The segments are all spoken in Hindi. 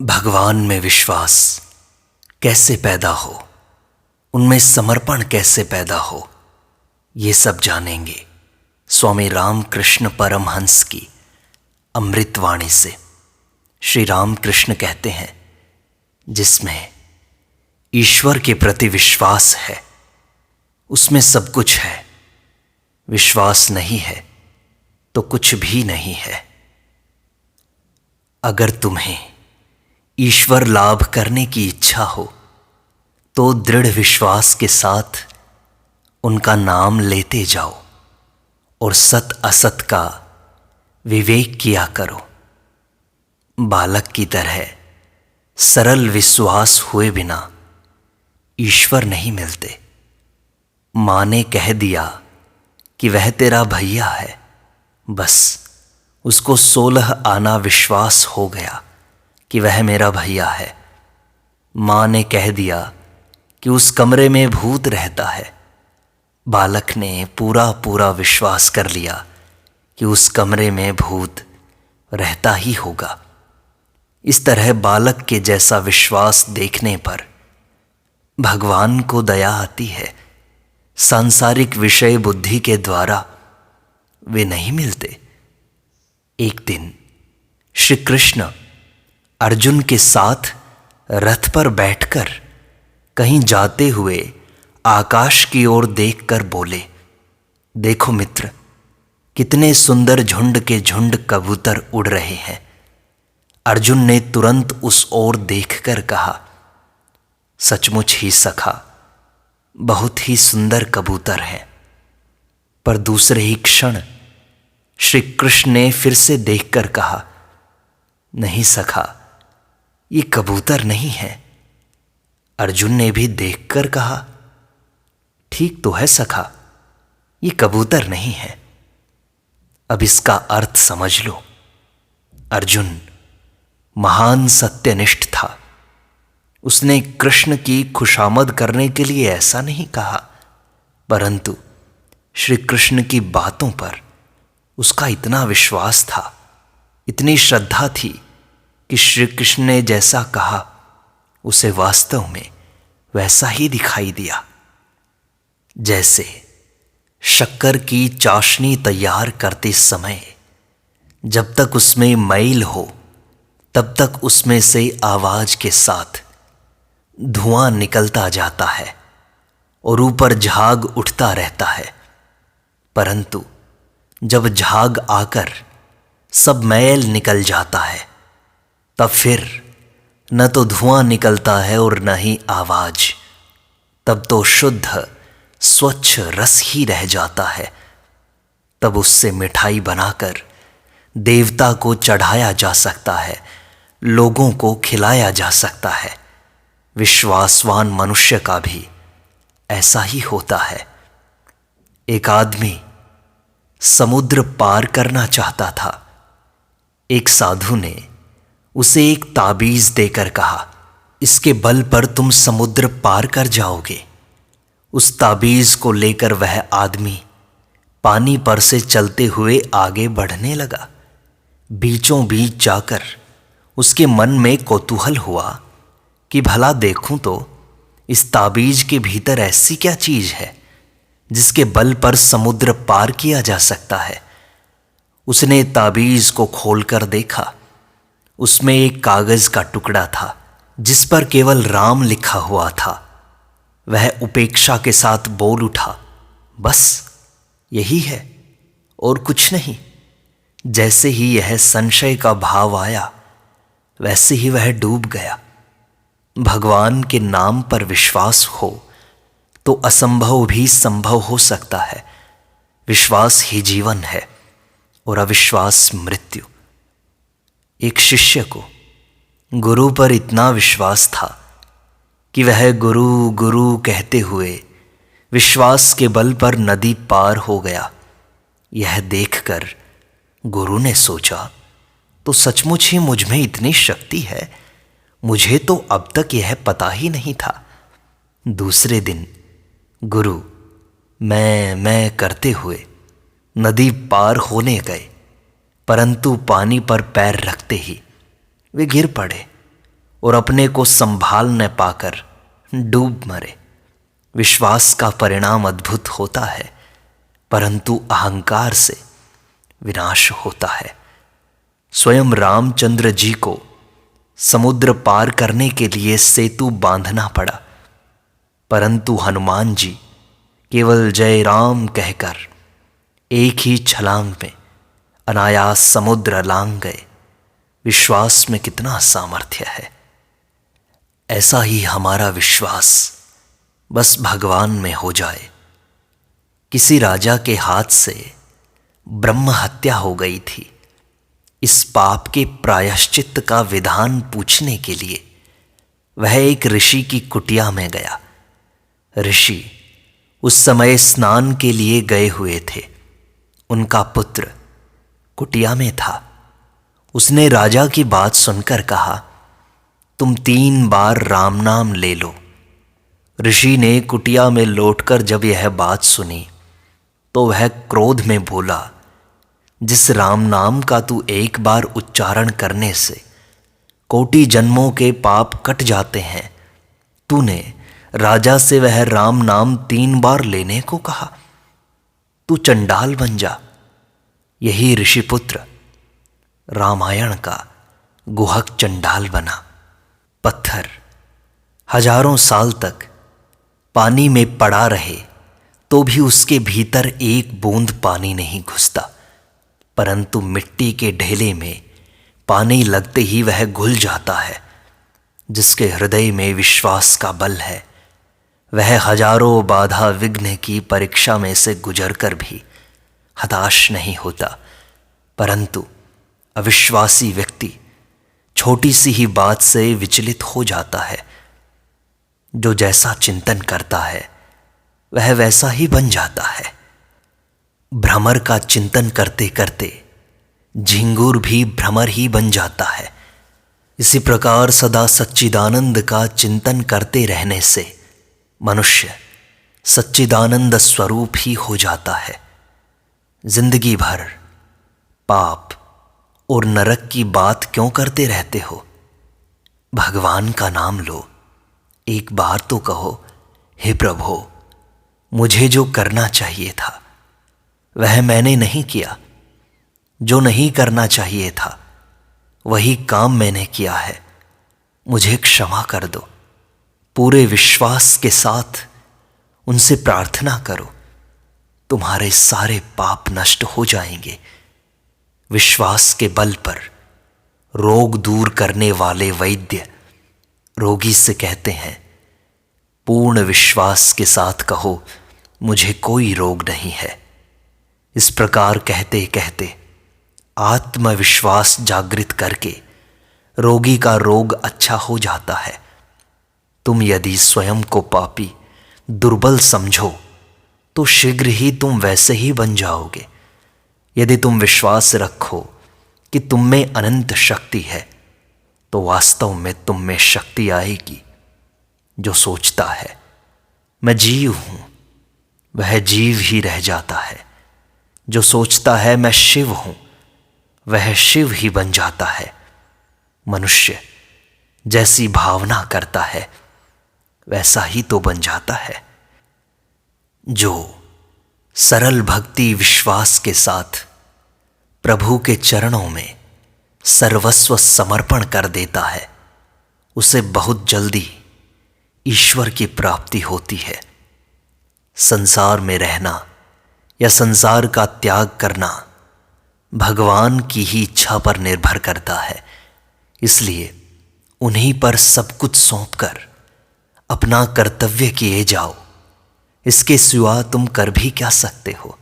भगवान में विश्वास कैसे पैदा हो, उनमें समर्पण कैसे पैदा हो, ये सब जानेंगे स्वामी रामकृष्ण परमहंस की अमृतवाणी से। श्री रामकृष्ण कहते हैं, जिसमें ईश्वर के प्रति विश्वास है उसमें सब कुछ है, विश्वास नहीं है तो कुछ भी नहीं है। अगर तुम्हें ईश्वर लाभ करने की इच्छा हो तो दृढ़ विश्वास के साथ उनका नाम लेते जाओ और सत असत का विवेक किया करो। बालक की तरह सरल विश्वास हुए बिना ईश्वर नहीं मिलते। माँ ने कह दिया कि वह तेरा भैया है, बस उसको 16 आना विश्वास हो गया कि वह मेरा भैया है। माँ ने कह दिया कि उस कमरे में भूत रहता है, बालक ने पूरा पूरा विश्वास कर लिया कि उस कमरे में भूत रहता ही होगा। इस तरह बालक के जैसा विश्वास देखने पर भगवान को दया आती है। सांसारिक विषय बुद्धि के द्वारा वे नहीं मिलते। एक दिन श्री कृष्ण अर्जुन के साथ रथ पर बैठकर कहीं जाते हुए आकाश की ओर देखकर बोले, देखो मित्र, कितने सुंदर झुंड के झुंड कबूतर उड़ रहे हैं। अर्जुन ने तुरंत उस ओर देखकर कहा, सचमुच ही सखा, बहुत ही सुंदर कबूतर हैं। पर दूसरे ही क्षण श्री कृष्ण ने फिर से देखकर कहा, नहीं सखा, ये कबूतर नहीं है। अर्जुन ने भी देखकर कहा, ठीक तो है सखा, ये कबूतर नहीं है। अब इसका अर्थ समझ लो। अर्जुन महान सत्यनिष्ठ था। उसने कृष्ण की खुशामद करने के लिए ऐसा नहीं कहा, परंतु श्री कृष्ण की बातों पर उसका इतना विश्वास था, इतनी श्रद्धा थी कि श्री कृष्ण ने जैसा कहा उसे वास्तव में वैसा ही दिखाई दिया। जैसे शक्कर की चाशनी तैयार करते समय जब तक उसमें मैल हो तब तक उसमें से आवाज के साथ धुआं निकलता जाता है और ऊपर झाग उठता रहता है, परंतु जब झाग आकर सब मैल निकल जाता है तब फिर न तो धुआं निकलता है और न ही आवाज। तब तो शुद्ध स्वच्छ रस ही रह जाता है। तब उससे मिठाई बनाकर देवता को चढ़ाया जा सकता है, लोगों को खिलाया जा सकता है। विश्वासवान मनुष्य का भी ऐसा ही होता है। एक आदमी समुद्र पार करना चाहता था। एक साधु ने उसे एक ताबीज देकर कहा, इसके बल पर तुम समुद्र पार कर जाओगे। उस ताबीज को लेकर वह आदमी पानी पर से चलते हुए आगे बढ़ने लगा। बीचों बीच जाकर उसके मन में कौतूहल हुआ कि भला देखूं तो इस ताबीज के भीतर ऐसी क्या चीज है जिसके बल पर समुद्र पार किया जा सकता है। उसने ताबीज को खोलकर देखा। उसमें एक कागज का टुकड़ा था जिस पर केवल राम लिखा हुआ था। वह उपेक्षा के साथ बोल उठा, बस यही है और कुछ नहीं। जैसे ही यह संशय का भाव आया वैसे ही वह डूब गया। भगवान के नाम पर विश्वास हो तो असंभव भी संभव हो सकता है। विश्वास ही जीवन है और अविश्वास मृत्यु। एक शिष्य को गुरु पर इतना विश्वास था कि वह गुरु गुरु कहते हुए विश्वास के बल पर नदी पार हो गया। यह देखकर गुरु ने सोचा, तो सचमुच ही मुझ में इतनी शक्ति है, मुझे तो अब तक यह पता ही नहीं था। दूसरे दिन गुरु मैं करते हुए नदी पार होने गए, परंतु पानी पर पैर रखते ही वे गिर पड़े और अपने को संभाल न पाकर डूब मरे। विश्वास का परिणाम अद्भुत होता है, परंतु अहंकार से विनाश होता है। स्वयं रामचंद्र जी को समुद्र पार करने के लिए सेतु बांधना पड़ा, परंतु हनुमान जी केवल जय राम कहकर एक ही छलांग में अनायास समुद्र लांघ गए। विश्वास में कितना सामर्थ्य है। ऐसा ही हमारा विश्वास बस भगवान में हो जाए। किसी राजा के हाथ से ब्रह्म हत्या हो गई थी। इस पाप के प्रायश्चित का विधान पूछने के लिए वह एक ऋषि की कुटिया में गया। ऋषि उस समय स्नान के लिए गए हुए थे। उनका पुत्र कुटिया में था। उसने राजा की बात सुनकर कहा, तुम 3 बार राम नाम ले लो। ऋषि ने कुटिया में लौटकर जब यह बात सुनी तो वह क्रोध में बोला, जिस राम नाम का तू एक बार उच्चारण करने से कोटि जन्मों के पाप कट जाते हैं, तूने राजा से वह राम नाम 3 बार लेने को कहा। तू चंडाल बन जा। यही ऋषिपुत्र रामायण का गुहक चंडाल बना। पत्थर हजारों साल तक पानी में पड़ा रहे तो भी उसके भीतर एक बूंद पानी नहीं घुसता, परंतु मिट्टी के ढेले में पानी लगते ही वह घुल जाता है। जिसके हृदय में विश्वास का बल है, वह हजारों बाधा विघ्न की परीक्षा में से गुजरकर भी हताश नहीं होता, परंतु अविश्वासी व्यक्ति छोटी सी ही बात से विचलित हो जाता है। जो जैसा चिंतन करता है वह वैसा ही बन जाता है। भ्रमर का चिंतन करते करते झिंगुर भी भ्रमर ही बन जाता है। इसी प्रकार सदा सच्चिदानंद का चिंतन करते रहने से मनुष्य सच्चिदानंद स्वरूप ही हो जाता है। जिंदगी भर पाप और नरक की बात क्यों करते रहते हो? भगवान का नाम लो। एक बार तो कहो, हे प्रभु, मुझे जो करना चाहिए था वह मैंने नहीं किया, जो नहीं करना चाहिए था वही काम मैंने किया है, मुझे क्षमा कर दो। पूरे विश्वास के साथ उनसे प्रार्थना करो, तुम्हारे सारे पाप नष्ट हो जाएंगे। विश्वास के बल पर रोग दूर करने वाले वैद्य रोगी से कहते हैं, पूर्ण विश्वास के साथ कहो, मुझे कोई रोग नहीं है। इस प्रकार कहते कहते आत्मविश्वास जागृत करके रोगी का रोग अच्छा हो जाता है। तुम यदि स्वयं को पापी दुर्बल समझो तो शीघ्र ही तुम वैसे ही बन जाओगे। यदि तुम विश्वास रखो कि तुम में अनंत शक्ति है तो वास्तव में तुम में शक्ति आएगी। जो सोचता है मैं जीव हूं, वह जीव ही रह जाता है। जो सोचता है मैं शिव हूं, वह शिव ही बन जाता है। मनुष्य जैसी भावना करता है वैसा ही तो बन जाता है। जो सरल भक्ति विश्वास के साथ प्रभु के चरणों में सर्वस्व समर्पण कर देता है, उसे बहुत जल्दी ईश्वर की प्राप्ति होती है। संसार में रहना या संसार का त्याग करना भगवान की ही इच्छा पर निर्भर करता है। इसलिए उन्हीं पर सब कुछ सौंपकर अपना कर्तव्य किए जाओ। इसके सिवा तुम कर भी क्या सकते हो?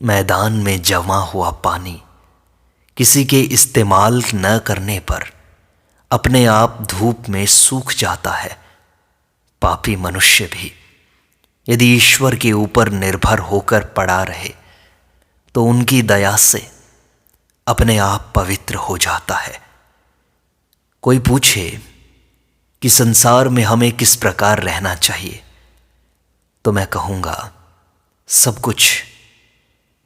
मैदान में जमा हुआ पानी किसी के इस्तेमाल न करने पर अपने आप धूप में सूख जाता है। पापी मनुष्य भी यदि ईश्वर के ऊपर निर्भर होकर पड़ा रहे तो उनकी दया से अपने आप पवित्र हो जाता है। कोई पूछे कि संसार में हमें किस प्रकार रहना चाहिए, तो मैं कहूँगा सब कुछ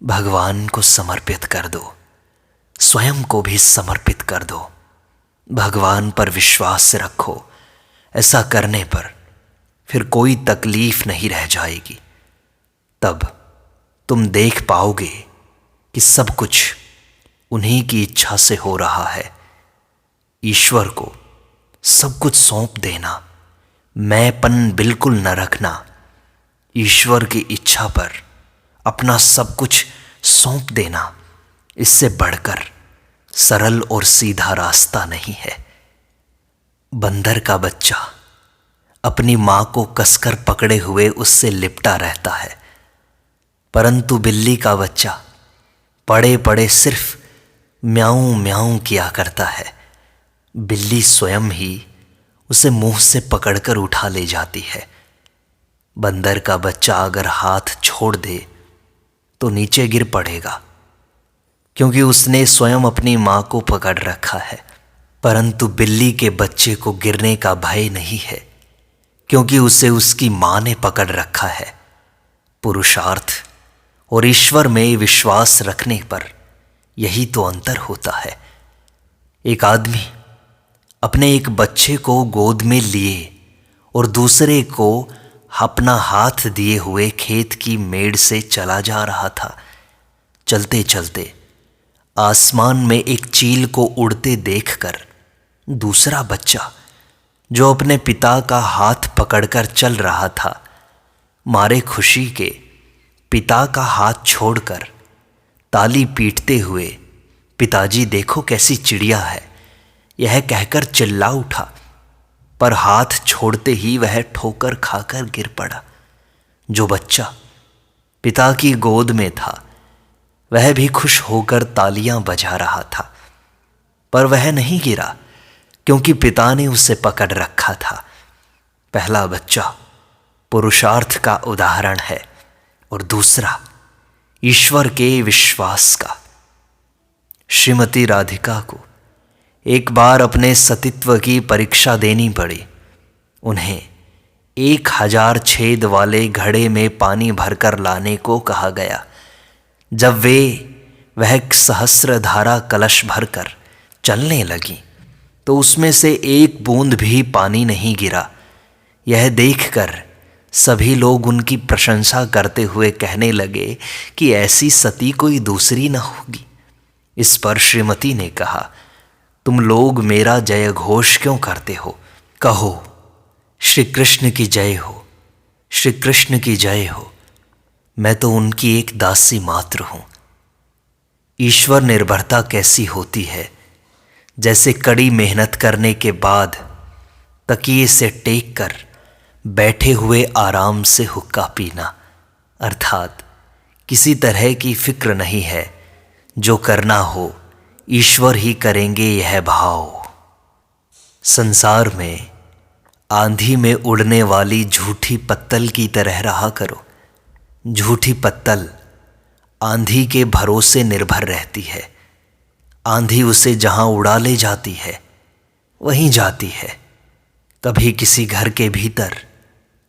भगवान को समर्पित कर दो, स्वयं को भी समर्पित कर दो। भगवान पर विश्वास रखो। ऐसा करने पर फिर कोई तकलीफ नहीं रह जाएगी। तब तुम देख पाओगे कि सब कुछ उन्हीं की इच्छा से हो रहा है। ईश्वर को सब कुछ सौंप देना, मैंपन बिल्कुल न रखना। ईश्वर की इच्छा पर अपना सब कुछ सौंप देना, इससे बढ़कर सरल और सीधा रास्ता नहीं है। बंदर का बच्चा अपनी मां को कसकर पकड़े हुए उससे लिपटा रहता है, परंतु बिल्ली का बच्चा पड़े पड़े सिर्फ म्याऊं म्याऊं किया करता है। बिल्ली स्वयं ही उसे मुंह से पकड़कर उठा ले जाती है। बंदर का बच्चा अगर हाथ छोड़ दे तो नीचे गिर पड़ेगा, क्योंकि उसने स्वयं अपनी मां को पकड़ रखा है। परंतु बिल्ली के बच्चे को गिरने का भय नहीं है, क्योंकि उसे उसकी मां ने पकड़ रखा है। पुरुषार्थ और ईश्वर में विश्वास रखने पर यही तो अंतर होता है। एक आदमी अपने एक बच्चे को गोद में लिए और दूसरे को अपना हाथ दिए हुए खेत की मेड़ से चला जा रहा था। चलते चलते आसमान में एक चील को उड़ते देखकर दूसरा बच्चा, जो अपने पिता का हाथ पकड़कर चल रहा था, मारे खुशी के पिता का हाथ छोड़कर ताली पीटते हुए, पिताजी देखो कैसी चिड़िया है, यह कहकर चिल्ला उठा। पर हाथ छोड़ते ही वह ठोकर खाकर गिर पड़ा। जो बच्चा पिता की गोद में था वह भी खुश होकर तालियां बजा रहा था, पर वह नहीं गिरा, क्योंकि पिता ने उसे पकड़ रखा था। पहला बच्चा पुरुषार्थ का उदाहरण है और दूसरा ईश्वर के विश्वास का। श्रीमती राधिका को एक बार अपने सतीत्व की परीक्षा देनी पड़ी। उन्हें 1000 छेद वाले घड़े में पानी भरकर लाने को कहा गया। जब वह सहस्रधारा कलश भरकर चलने लगी तो उसमें से एक बूंद भी पानी नहीं गिरा। यह देखकर सभी लोग उनकी प्रशंसा करते हुए कहने लगे कि ऐसी सती कोई दूसरी न होगी। इस पर श्रीमती ने कहा, तुम लोग मेरा जय घोष क्यों करते हो? कहो श्री कृष्ण की जय हो, श्री कृष्ण की जय हो। मैं तो उनकी एक दासी मात्र हूं। ईश्वर निर्भरता कैसी होती है, जैसे कड़ी मेहनत करने के बाद तकिए से टेक कर बैठे हुए आराम से हुक्का पीना, अर्थात किसी तरह की फिक्र नहीं है। जो करना हो ईश्वर ही करेंगे, यह भाव। संसार में आंधी में उड़ने वाली झूठी पत्तल की तरह रहा करो। झूठी पत्तल आंधी के भरोसे निर्भर रहती है। आंधी उसे जहां उड़ा ले जाती है वहीं जाती है, कभी किसी घर के भीतर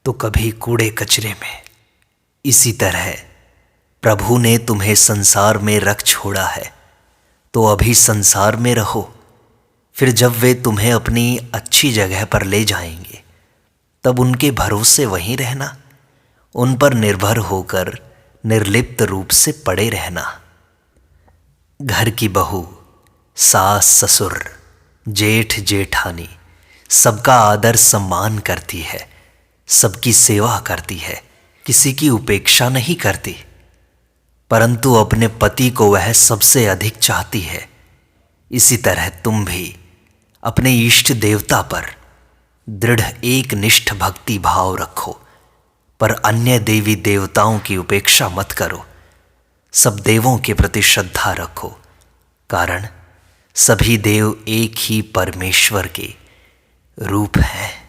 तो कभी कूड़े कचरे में। इसी तरह प्रभु ने तुम्हें संसार में रख छोड़ा है, तो अभी संसार में रहो। फिर जब वे तुम्हें अपनी अच्छी जगह पर ले जाएंगे तब उनके भरोसे वहीं रहना, उन पर निर्भर होकर निर्लिप्त रूप से पड़े रहना। घर की बहू, सास ससुर, जेठ जेठानी सबका आदर सम्मान करती है, सबकी सेवा करती है, किसी की उपेक्षा नहीं करती, परंतु अपने पति को वह सबसे अधिक चाहती है। इसी तरह तुम भी अपने इष्ट देवता पर दृढ़ एक निष्ठ भक्ति भाव रखो, पर अन्य देवी देवताओं की उपेक्षा मत करो। सब देवों के प्रति श्रद्धा रखो, कारण सभी देव एक ही परमेश्वर के रूप हैं।